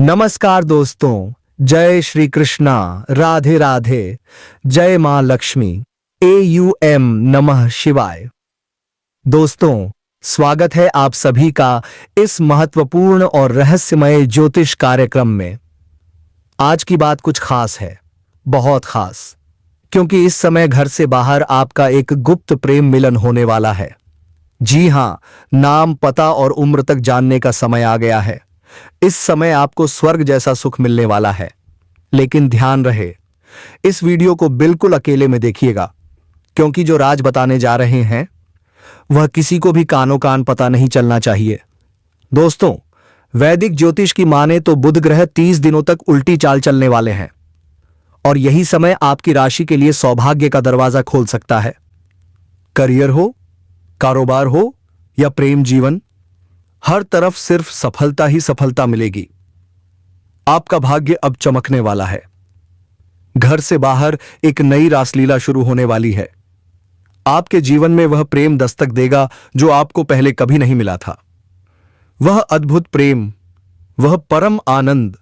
नमस्कार दोस्तों, जय श्री कृष्णा, राधे राधे, जय मां लक्ष्मी, AUM नमः शिवाय। दोस्तों, स्वागत है आप सभी का इस महत्वपूर्ण और रहस्यमय ज्योतिष कार्यक्रम में। आज की बात कुछ खास है, बहुत खास, क्योंकि इस समय घर से बाहर आपका एक गुप्त प्रेम मिलन होने वाला है। जी हां, नाम, पता और उम्र तक जानने का समय आ गया है। इस समय आपको स्वर्ग जैसा सुख मिलने वाला है। लेकिन ध्यान रहे, इस वीडियो को बिल्कुल अकेले में देखिएगा, क्योंकि जो राज बताने जा रहे हैं वह किसी को भी कानो कान पता नहीं चलना चाहिए। दोस्तों, वैदिक ज्योतिष की माने तो बुध ग्रह 30 दिनों तक उल्टी चाल चलने वाले हैं, और यही समय आपकी राशि के लिए सौभाग्य का दरवाजा खोल सकता है। करियर हो, कारोबार हो या प्रेम जीवन, हर तरफ सिर्फ सफलता ही सफलता मिलेगी। आपका भाग्य अब चमकने वाला है। घर से बाहर एक नई रासलीला शुरू होने वाली है। आपके जीवन में वह प्रेम दस्तक देगा जो आपको पहले कभी नहीं मिला था। वह अद्भुत प्रेम, वह परम आनंद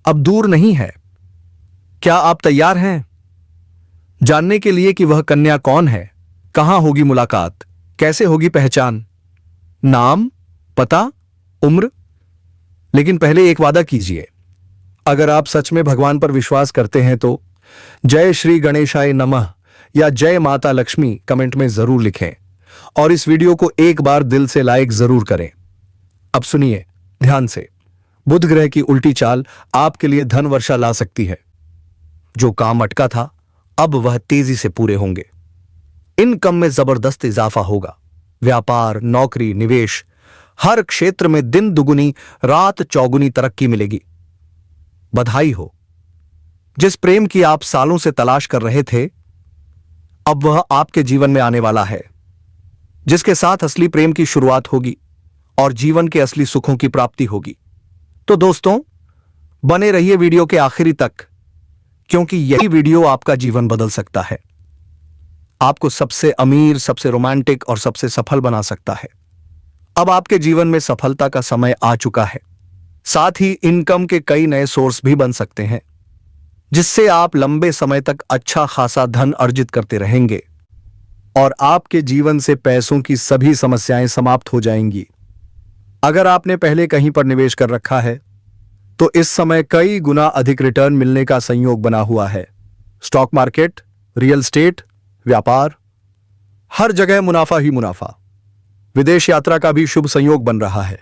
अब दूर नहीं है। क्या आप तैयार हैं जानने के लिए कि वह कन्या कौन है, कहां होगी मुलाकात, कैसे होगी पहचान, नाम, पता, उम्र? लेकिन पहले एक वादा कीजिए। अगर आप सच में भगवान पर विश्वास करते हैं तो जय श्री गणेशाय नमः या जय माता लक्ष्मी कमेंट में जरूर लिखें, और इस वीडियो को एक बार दिल से लाइक जरूर करें। अब सुनिए ध्यान से। बुध ग्रह की उल्टी चाल आपके लिए धन वर्षा ला सकती है। जो काम अटका था अब वह तेजी से पूरे होंगे। इनकम में जबरदस्त इजाफा होगा। व्यापार, नौकरी, निवेश, हर क्षेत्र में दिन दुगुनी रात चौगुनी तरक्की मिलेगी। बधाई हो। जिस प्रेम की आप सालों से तलाश कर रहे थे, अब वह आपके जीवन में आने वाला है, जिसके साथ असली प्रेम की शुरुआत होगी और जीवन के असली सुखों की प्राप्ति होगी। तो दोस्तों, बने रहिए वीडियो के आखिरी तक, क्योंकि यही वीडियो आपका जीवन बदल सकता है, आपको सबसे अमीर, सबसे रोमांटिक और सबसे सफल बना सकता है। अब आपके जीवन में सफलता का समय आ चुका है। साथ ही इनकम के कई नए सोर्स भी बन सकते हैं, जिससे आप लंबे समय तक अच्छा खासा धन अर्जित करते रहेंगे और आपके जीवन से पैसों की सभी समस्याएं समाप्त हो जाएंगी। अगर आपने पहले कहीं पर निवेश कर रखा है तो इस समय कई गुना अधिक रिटर्न मिलने का संयोग बना हुआ है। स्टॉक मार्केट, रियल एस्टेट, व्यापार, हर जगह मुनाफा ही मुनाफा। विदेश यात्रा का भी शुभ संयोग बन रहा है।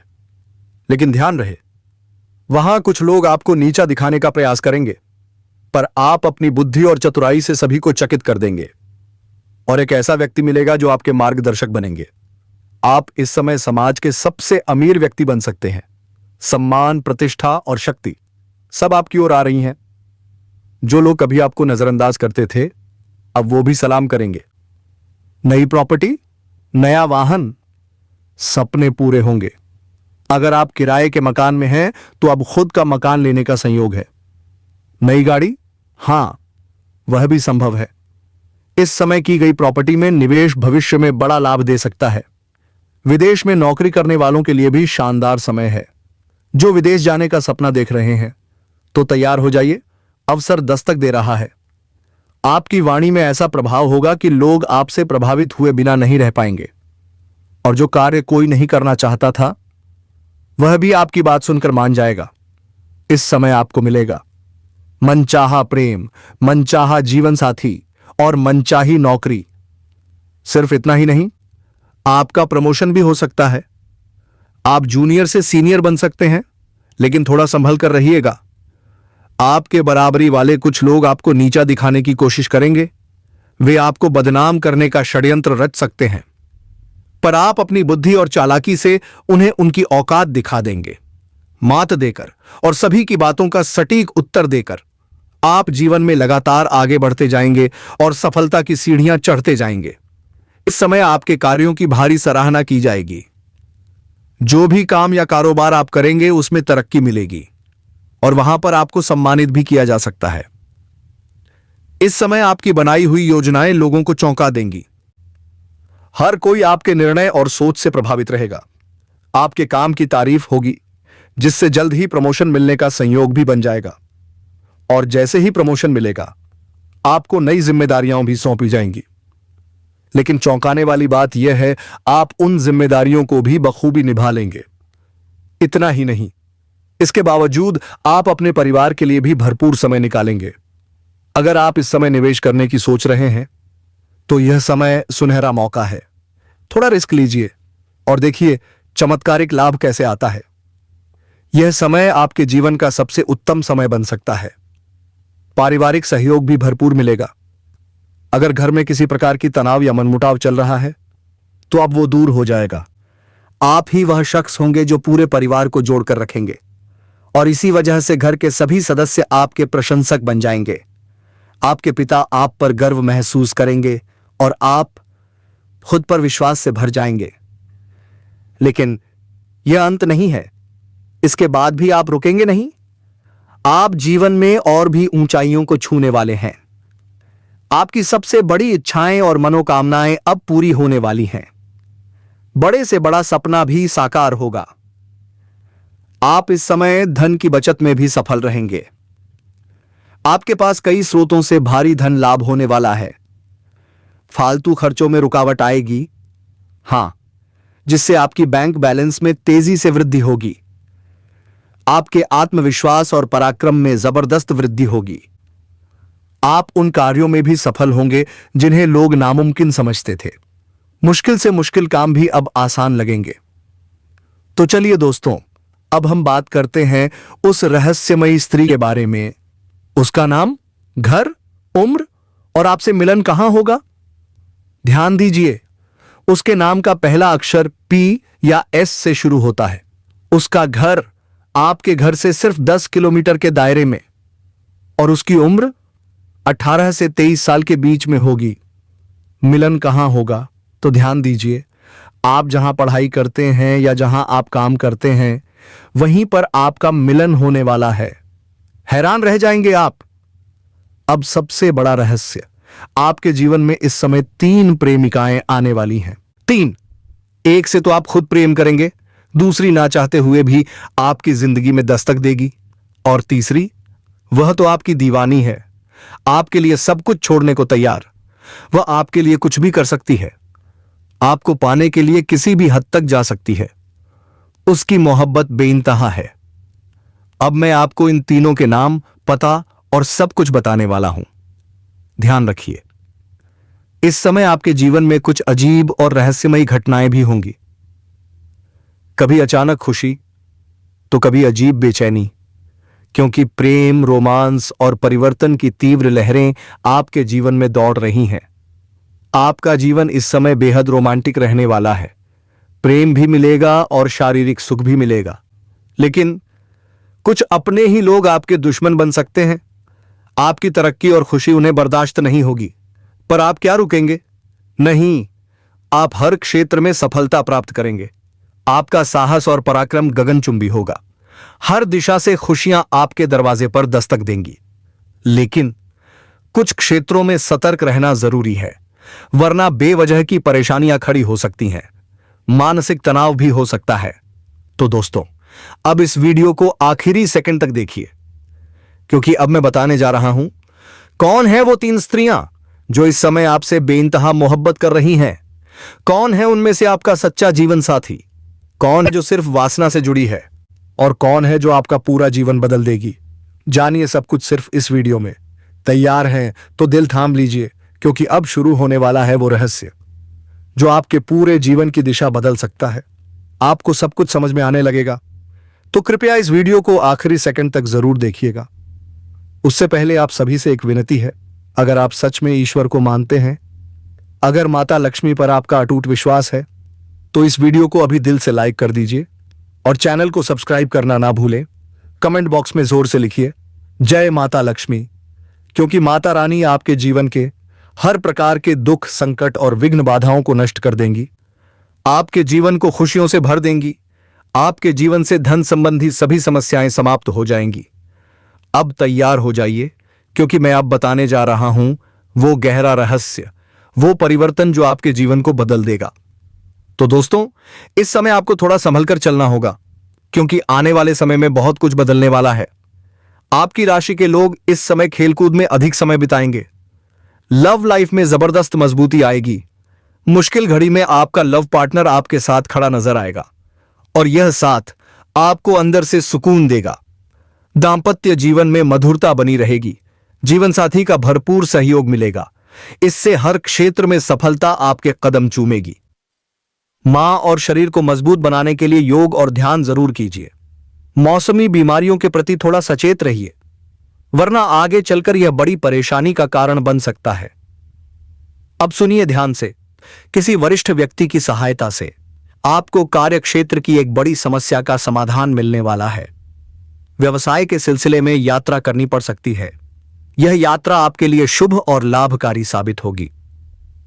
लेकिन ध्यान रहे, वहां कुछ लोग आपको नीचा दिखाने का प्रयास करेंगे, पर आप अपनी बुद्धि और चतुराई से सभी को चकित कर देंगे, और एक ऐसा व्यक्ति मिलेगा जो आपके मार्गदर्शक बनेंगे। आप इस समय समाज के सबसे अमीर व्यक्ति बन सकते हैं। सम्मान, प्रतिष्ठा और शक्ति सब आपकी ओर आ रही हैं। जो लोग कभी आपको नजरअंदाज करते थे, अब वो भी सलाम करेंगे। नई प्रॉपर्टी, नया वाहन, सपने पूरे होंगे। अगर आप किराए के मकान में हैं तो अब खुद का मकान लेने का संयोग है। नई गाड़ी, हां, वह भी संभव है। इस समय की गई प्रॉपर्टी में निवेश भविष्य में बड़ा लाभ दे सकता है। विदेश में नौकरी करने वालों के लिए भी शानदार समय है। जो विदेश जाने का सपना देख रहे हैं तो तैयार हो जाइए, अवसर दस्तक दे रहा है। आपकी वाणी में ऐसा प्रभाव होगा कि लोग आपसे प्रभावित हुए बिना नहीं रह पाएंगे, और जो कार्य कोई नहीं करना चाहता था वह भी आपकी बात सुनकर मान जाएगा। इस समय आपको मिलेगा मनचाहा प्रेम, मनचाहा जीवन साथी और मनचाही नौकरी। सिर्फ इतना ही नहीं, आपका प्रमोशन भी हो सकता है। आप जूनियर से सीनियर बन सकते हैं, लेकिन थोड़ा संभल कर रहिएगा। आपके बराबरी वाले कुछ लोग आपको नीचा दिखाने की कोशिश करेंगे। वे आपको बदनाम करने का षड्यंत्र रच सकते हैं, पर आप अपनी बुद्धि और चालाकी से उन्हें उनकी औकात दिखा देंगे। मात देकर और सभी की बातों का सटीक उत्तर देकर आप जीवन में लगातार आगे बढ़ते जाएंगे और सफलता की सीढ़ियां चढ़ते जाएंगे। इस समय आपके कार्यों की भारी सराहना की जाएगी। जो भी काम या कारोबार आप करेंगे उसमें तरक्की मिलेगी, और वहां पर आपको सम्मानित भी किया जा सकता है। इस समय आपकी बनाई हुई योजनाएं लोगों को चौंका देंगी। हर कोई आपके निर्णय और सोच से प्रभावित रहेगा। आपके काम की तारीफ होगी, जिससे जल्द ही प्रमोशन मिलने का संयोग भी बन जाएगा। और जैसे ही प्रमोशन मिलेगा, आपको नई जिम्मेदारियां भी सौंपी जाएंगी। लेकिन चौंकाने वाली बात यह है, आप उन जिम्मेदारियों को भी बखूबी निभा लेंगे। इतना ही नहीं, इसके बावजूद आप अपने परिवार के लिए भी भरपूर समय निकालेंगे। अगर आप इस समय निवेश करने की सोच रहे हैं, तो यह समय सुनहरा मौका है। थोड़ा रिस्क लीजिए और देखिए चमत्कारिक लाभ कैसे आता है। यह समय आपके जीवन का सबसे उत्तम समय बन सकता है। पारिवारिक सहयोग भी भरपूर मिलेगा। अगर घर में किसी प्रकार की तनाव या मनमुटाव चल रहा है, तो अब वो दूर हो जाएगा। आप ही वह शख्स होंगे जो पूरे परिवार को जोड़कर रखेंगे, और इसी वजह से घर के सभी सदस्य आपके प्रशंसक बन जाएंगे। आपके पिता आप पर गर्व महसूस करेंगे और आप खुद पर विश्वास से भर जाएंगे। लेकिन यह अंत नहीं है। इसके बाद भी आप रुकेंगे नहीं। आप जीवन में और भी ऊंचाइयों को छूने वाले हैं। आपकी सबसे बड़ी इच्छाएं और मनोकामनाएं अब पूरी होने वाली हैं। बड़े से बड़ा सपना भी साकार होगा। आप इस समय धन की बचत में भी सफल रहेंगे। आपके पास कई स्रोतों से भारी धन लाभ होने वाला है। फालतू खर्चों में रुकावट आएगी, हां, जिससे आपकी बैंक बैलेंस में तेजी से वृद्धि होगी। आपके आत्मविश्वास और पराक्रम में जबरदस्त वृद्धि होगी। आप उन कार्यों में भी सफल होंगे जिन्हें लोग नामुमकिन समझते थे। मुश्किल से मुश्किल काम भी अब आसान लगेंगे। तो चलिए दोस्तों, अब हम बात करते हैं उस रहस्यमयी स्त्री के बारे में। उसका नाम, घर, उम्र और आपसे मिलन कहां होगा। ध्यान दीजिए, उसके नाम का पहला अक्षर पी या एस से शुरू होता है। उसका घर आपके घर से सिर्फ 10 किलोमीटर के दायरे में, और उसकी उम्र 18 से 23 साल के बीच में होगी। मिलन कहां होगा, तो ध्यान दीजिए, आप जहां पढ़ाई करते हैं या जहां आप काम करते हैं, वहीं पर आपका मिलन होने वाला है। हैरान रह जाएंगे आप। अब सबसे बड़ा रहस्य, आपके जीवन में इस समय 3 प्रेमिकाएं आने वाली हैं। 3। एक से तो आप खुद प्रेम करेंगे, दूसरी ना चाहते हुए भी आपकी जिंदगी में दस्तक देगी, और तीसरी, वह तो आपकी दीवानी है, आपके लिए सब कुछ छोड़ने को तैयार। वह आपके लिए कुछ भी कर सकती है, आपको पाने के लिए किसी भी हद तक जा सकती है। उसकी मोहब्बत बेइंतहा है। अब मैं आपको इन तीनों के नाम, पता और सब कुछ बताने वाला हूं। ध्यान रखिए, इस समय आपके जीवन में कुछ अजीब और रहस्यमयी घटनाएं भी होंगी। कभी अचानक खुशी, तो कभी अजीब बेचैनी, क्योंकि प्रेम, रोमांस और परिवर्तन की तीव्र लहरें आपके जीवन में दौड़ रही हैं। आपका जीवन इस समय बेहद रोमांटिक रहने वाला है। प्रेम भी मिलेगा और शारीरिक सुख भी मिलेगा। लेकिन कुछ अपने ही लोग आपके दुश्मन बन सकते हैं। आपकी तरक्की और खुशी उन्हें बर्दाश्त नहीं होगी। पर आप क्या रुकेंगे? नहीं, आप हर क्षेत्र में सफलता प्राप्त करेंगे। आपका साहस और पराक्रम गगनचुंबी होगा। हर दिशा से खुशियां आपके दरवाजे पर दस्तक देंगी। लेकिन कुछ क्षेत्रों में सतर्क रहना जरूरी है, वरना बेवजह की परेशानियां खड़ी हो सकती हैं। मानसिक तनाव भी हो सकता है। तो दोस्तों, अब इस वीडियो को आखिरी सेकंड तक देखिए, क्योंकि अब मैं बताने जा रहा हूं कौन है वो 3 स्त्रियां जो इस समय आपसे बेइंतहा मोहब्बत कर रही हैं। कौन है उनमें से आपका सच्चा जीवन साथी, कौन है जो सिर्फ वासना से जुड़ी है, और कौन है जो आपका पूरा जीवन बदल देगी। जानिए सब कुछ सिर्फ इस वीडियो में। तैयार हैं तो दिल थाम लीजिए, क्योंकि अब शुरू होने वाला है वो रहस्य जो आपके पूरे जीवन की दिशा बदल सकता है। आपको सब कुछ समझ में आने लगेगा, तो कृपया इस वीडियो को आखिरी सेकंड तक जरूर देखिएगा। उससे पहले आप सभी से एक विनती है, अगर आप सच में ईश्वर को मानते हैं, अगर माता लक्ष्मी पर आपका अटूट विश्वास है, तो इस वीडियो को अभी दिल से लाइक कर दीजिए और चैनल को सब्सक्राइब करना ना भूलें। कमेंट बॉक्स में जोर से लिखिए जय माता लक्ष्मी, क्योंकि माता रानी आपके जीवन के हर प्रकार के दुख, संकट और विघ्न बाधाओं को नष्ट कर देंगी। आपके जीवन को खुशियों से भर देंगी। आपके जीवन से धन संबंधी सभी समस्याएं समाप्त हो जाएंगी। अब तैयार हो जाइए, क्योंकि मैं अब बताने जा रहा हूं वो गहरा रहस्य, वो परिवर्तन जो आपके जीवन को बदल देगा। तो दोस्तों, इस समय आपको थोड़ा संभल कर चलना होगा, क्योंकि आने वाले समय में बहुत कुछ बदलने वाला है। आपकी राशि के लोग इस समय खेलकूद में अधिक समय बिताएंगे। लव लाइफ में जबरदस्त मजबूती आएगी। मुश्किल घड़ी में आपका लव पार्टनर आपके साथ खड़ा नजर आएगा और यह साथ आपको अंदर से सुकून देगा। दांपत्य जीवन में मधुरता बनी रहेगी। जीवन साथी का भरपूर सहयोग मिलेगा। इससे हर क्षेत्र में सफलता आपके कदम चूमेगी। मां और शरीर को मजबूत बनाने के लिए योग और ध्यान जरूर कीजिए। मौसमी बीमारियों के प्रति थोड़ा सचेत रहिए, वरना आगे चलकर यह बड़ी परेशानी का कारण बन सकता है। अब सुनिए ध्यान से। किसी वरिष्ठ व्यक्ति की सहायता से आपको कार्य क्षेत्र की एक बड़ी समस्या का समाधान मिलने वाला है। व्यवसाय के सिलसिले में यात्रा करनी पड़ सकती है। यह यात्रा आपके लिए शुभ और लाभकारी साबित होगी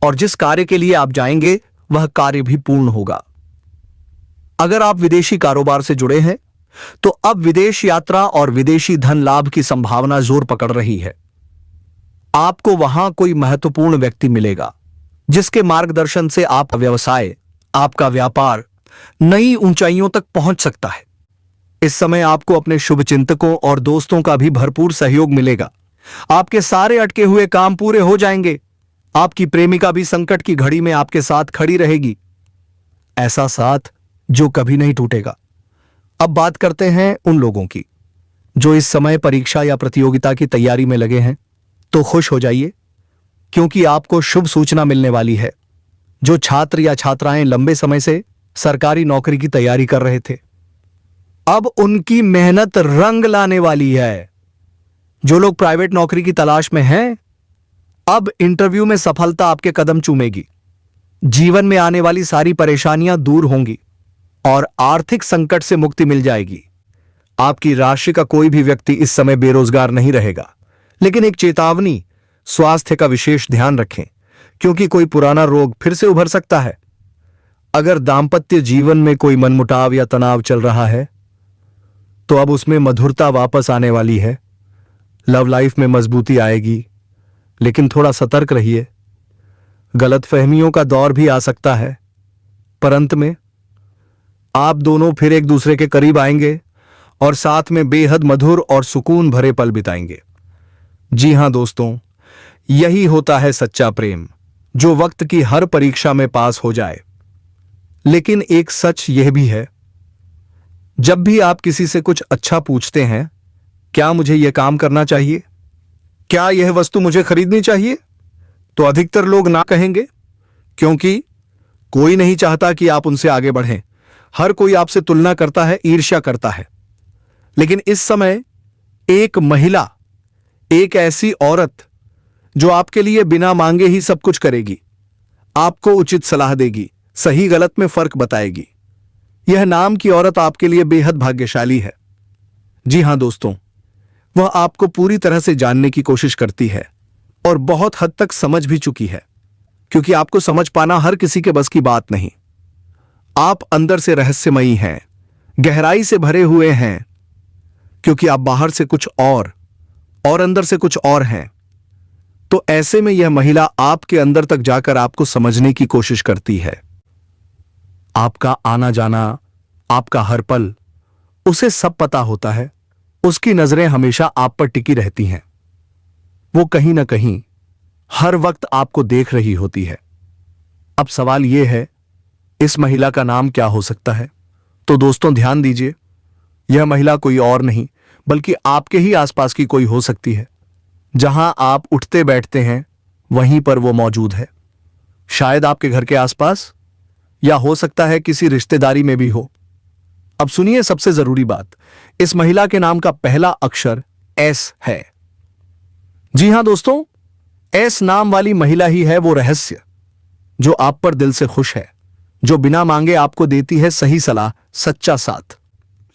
और जिस कार्य के लिए आप जाएंगे वह कार्य भी पूर्ण होगा। अगर आप विदेशी कारोबार से जुड़े हैं तो अब विदेश यात्रा और विदेशी धन लाभ की संभावना जोर पकड़ रही है। आपको वहां कोई महत्वपूर्ण व्यक्ति मिलेगा जिसके मार्गदर्शन से आपका व्यवसाय, आपका व्यापार नई ऊंचाइयों तक पहुंच सकता है। इस समय आपको अपने शुभचिंतकों और दोस्तों का भी भरपूर सहयोग मिलेगा। आपके सारे अटके हुए काम पूरे हो जाएंगे। आपकी प्रेमिका भी संकट की घड़ी में आपके साथ खड़ी रहेगी। ऐसा साथ जो कभी नहीं टूटेगा। अब बात करते हैं उन लोगों की जो इस समय परीक्षा या प्रतियोगिता की तैयारी में लगे हैं। तो खुश हो जाइए, क्योंकि आपको शुभ सूचना मिलने वाली है। जो छात्र या छात्राएं लंबे समय से सरकारी नौकरी की तैयारी कर रहे थे, अब उनकी मेहनत रंग लाने वाली है। जो लोग प्राइवेट नौकरी की तलाश में हैं, अब इंटरव्यू में सफलता आपके कदम चूमेगी। जीवन में आने वाली सारी परेशानियां दूर होंगी और आर्थिक संकट से मुक्ति मिल जाएगी। आपकी राशि का कोई भी व्यक्ति इस समय बेरोजगार नहीं रहेगा, लेकिन एक चेतावनी, स्वास्थ्य का विशेष ध्यान रखें, क्योंकि कोई पुराना रोग फिर से उभर सकता है। अगर दांपत्य जीवन में कोई मनमुटाव या तनाव चल रहा है तो अब उसमें मधुरता वापस आने वाली है। लव लाइफ में मजबूती आएगी, लेकिन थोड़ा सतर्क रहिए। गलतफहमियों का दौर भी आ सकता है, पर अंत में आप दोनों फिर एक दूसरे के करीब आएंगे और साथ में बेहद मधुर और सुकून भरे पल बिताएंगे। जी हां दोस्तों, यही होता है सच्चा प्रेम, जो वक्त की हर परीक्षा में पास हो जाए। लेकिन एक सच यह भी है, जब भी आप किसी से कुछ अच्छा पूछते हैं, क्या मुझे यह काम करना चाहिए, क्या यह वस्तु मुझे खरीदनी चाहिए, तो अधिकतर लोग ना कहेंगे, क्योंकि कोई नहीं चाहता कि आप उनसे आगे बढ़ें। हर कोई आपसे तुलना करता है, ईर्ष्या करता है। लेकिन इस समय एक महिला, एक ऐसी औरत जो आपके लिए बिना मांगे ही सब कुछ करेगी, आपको उचित सलाह देगी, सही गलत में फर्क बताएगी। यह नाम की औरत आपके लिए बेहद भाग्यशाली है। जी हां दोस्तों, वह आपको पूरी तरह से जानने की कोशिश करती है और बहुत हद तक समझ भी चुकी है, क्योंकि आपको समझ पाना हर किसी के बस की बात नहीं। आप अंदर से रहस्यमयी हैं, गहराई से भरे हुए हैं, क्योंकि आप बाहर से कुछ और अंदर से कुछ और हैं। तो ऐसे में यह महिला आपके अंदर तक जाकर आपको समझने की कोशिश करती है। आपका आना जाना, आपका हर पल, उसे सब पता होता है। उसकी नजरें हमेशा आप पर टिकी रहती हैं। वो कहीं ना कहीं हर वक्त आपको देख रही होती है। अब सवाल यह है, इस महिला का नाम क्या हो सकता है? तो दोस्तों ध्यान दीजिए, यह महिला कोई और नहीं बल्कि आपके ही आसपास की कोई हो सकती है। जहां आप उठते बैठते हैं वहीं पर वो मौजूद है। शायद आपके घर के आसपास, या हो सकता है किसी रिश्तेदारी में भी हो। अब सुनिए सबसे जरूरी बात, इस महिला के नाम का पहला अक्षर एस है। जी हां दोस्तों, एस नाम वाली महिला ही है वो रहस्य जो आप पर दिल से खुश है, जो बिना मांगे आपको देती है सही सलाह, सच्चा साथ।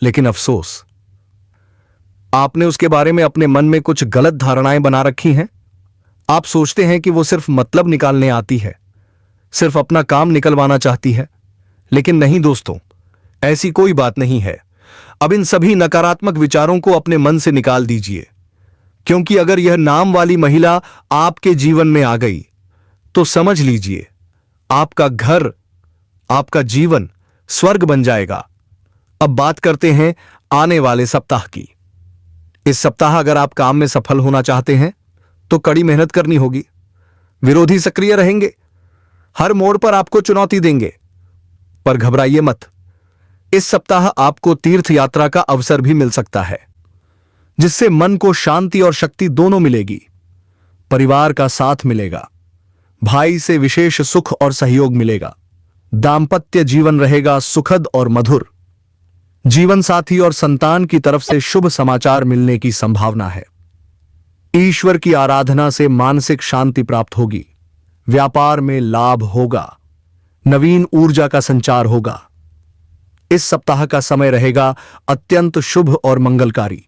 लेकिन अफसोस, आपने उसके बारे में अपने मन में कुछ गलत धारणाएं बना रखी हैं। आप सोचते हैं कि वो सिर्फ मतलब निकालने आती है, सिर्फ अपना काम निकलवाना चाहती है। लेकिन नहीं दोस्तों, ऐसी कोई बात नहीं है। अब इन सभी नकारात्मक विचारों को अपने मन से निकाल दीजिए, क्योंकि अगर यह नाम वाली महिला आपके जीवन में आ गई तो समझ लीजिए आपका घर, आपका जीवन स्वर्ग बन जाएगा। अब बात करते हैं आने वाले सप्ताह की। इस सप्ताह अगर आप काम में सफल होना चाहते हैं तो कड़ी मेहनत करनी होगी। विरोधी सक्रिय रहेंगे, हर मोड़ पर आपको चुनौती देंगे, पर घबराइए मत। इस सप्ताह आपको तीर्थ यात्रा का अवसर भी मिल सकता है, जिससे मन को शांति और शक्ति दोनों मिलेगी। परिवार का साथ मिलेगा, भाई से विशेष सुख और सहयोग मिलेगा। दांपत्य जीवन रहेगा सुखद और मधुर। जीवन साथी और संतान की तरफ से शुभ समाचार मिलने की संभावना है। ईश्वर की आराधना से मानसिक शांति प्राप्त होगी। व्यापार में लाभ होगा। नवीन ऊर्जा का संचार होगा। इस सप्ताह का समय रहेगा अत्यंत शुभ और मंगलकारी।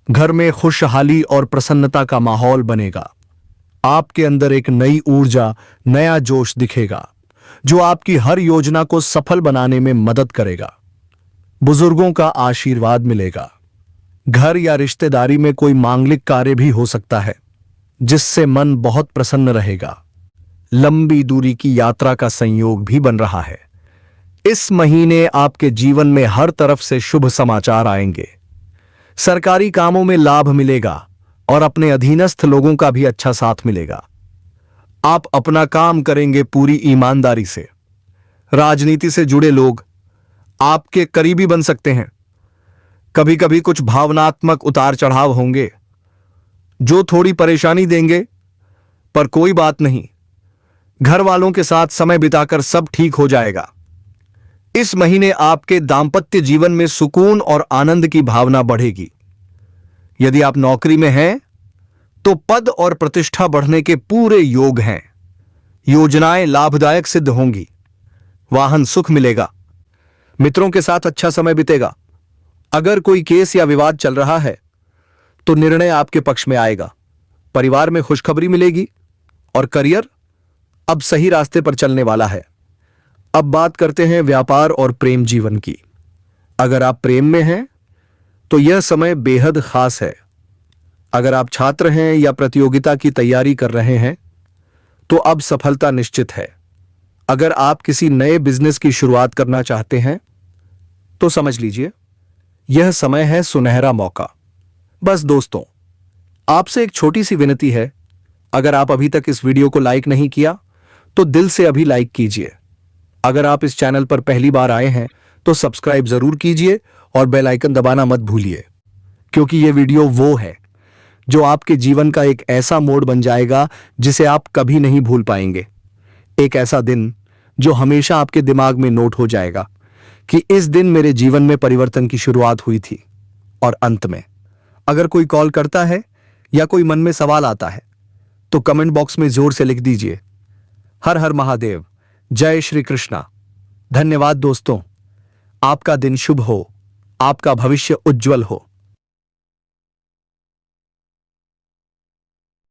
घर में खुशहाली और प्रसन्नता का माहौल बनेगा। आपके अंदर एक नई ऊर्जा, नया जोश दिखेगा, जो आपकी हर योजना को सफल बनाने में मदद करेगा। बुजुर्गों का आशीर्वाद मिलेगा। घर या रिश्तेदारी में कोई मांगलिक कार्य भी हो सकता है, जिससे मन बहुत प्रसन्न रहेगा। लंबी दूरी की यात्रा का संयोग भी बन रहा है। इस महीने आपके जीवन में हर तरफ से शुभ समाचार आएंगे। सरकारी कामों में लाभ मिलेगा और अपने अधीनस्थ लोगों का भी अच्छा साथ मिलेगा। आप अपना काम करेंगे पूरी ईमानदारी से। राजनीति से जुड़े लोग आपके करीबी बन सकते हैं। कभी कभी कुछ भावनात्मक उतार चढ़ाव होंगे, जो थोड़ी परेशानी देंगे, पर कोई बात नहीं। घर वालों के साथ समय बिताकर सब ठीक हो जाएगा। इस महीने आपके दांपत्य जीवन में सुकून और आनंद की भावना बढ़ेगी। यदि आप नौकरी में हैं, तो पद और प्रतिष्ठा बढ़ने के पूरे योग हैं। योजनाएं लाभदायक सिद्ध होंगी। वाहन सुख मिलेगा। मित्रों के साथ अच्छा समय बीतेगा। अगर कोई केस या विवाद चल रहा है, तो निर्णय आपके पक्ष में आएगा। परिवार में खुशखबरी मिलेगी और करियर अब सही रास्ते पर चलने वाला है। अब बात करते हैं व्यापार और प्रेम जीवन की। अगर आप प्रेम में हैं, तो यह समय बेहद खास है। अगर आप छात्र हैं या प्रतियोगिता की तैयारी कर रहे हैं, तो अब सफलता निश्चित है। अगर आप किसी नए बिजनेस की शुरुआत करना चाहते हैं, तो समझ लीजिए यह समय है सुनहरा मौका। बस दोस्तों, आपसे एक छोटी सी विनती है। अगर आप अभी तक इस वीडियो को लाइक नहीं किया, तो दिल से अभी लाइक कीजिए। अगर आप इस चैनल पर पहली बार आए हैं, तो सब्सक्राइब जरूर कीजिए और बेल आइकन दबाना मत भूलिए, क्योंकि यह वीडियो वो है जो आपके जीवन का एक ऐसा मोड़ बन जाएगा जिसे आप कभी नहीं भूल पाएंगे। एक ऐसा दिन जो हमेशा आपके दिमाग में नोट हो जाएगा कि इस दिन मेरे जीवन में परिवर्तन की शुरुआत हुई थी। और अंत में अगर कोई कॉल करता है या कोई मन में सवाल आता है, तो कमेंट बॉक्स में जोर से लिख दीजिए, हर हर महादेव, जय श्री कृष्णा। धन्यवाद दोस्तों। आपका दिन शुभ हो, आपका भविष्य उज्जवल हो।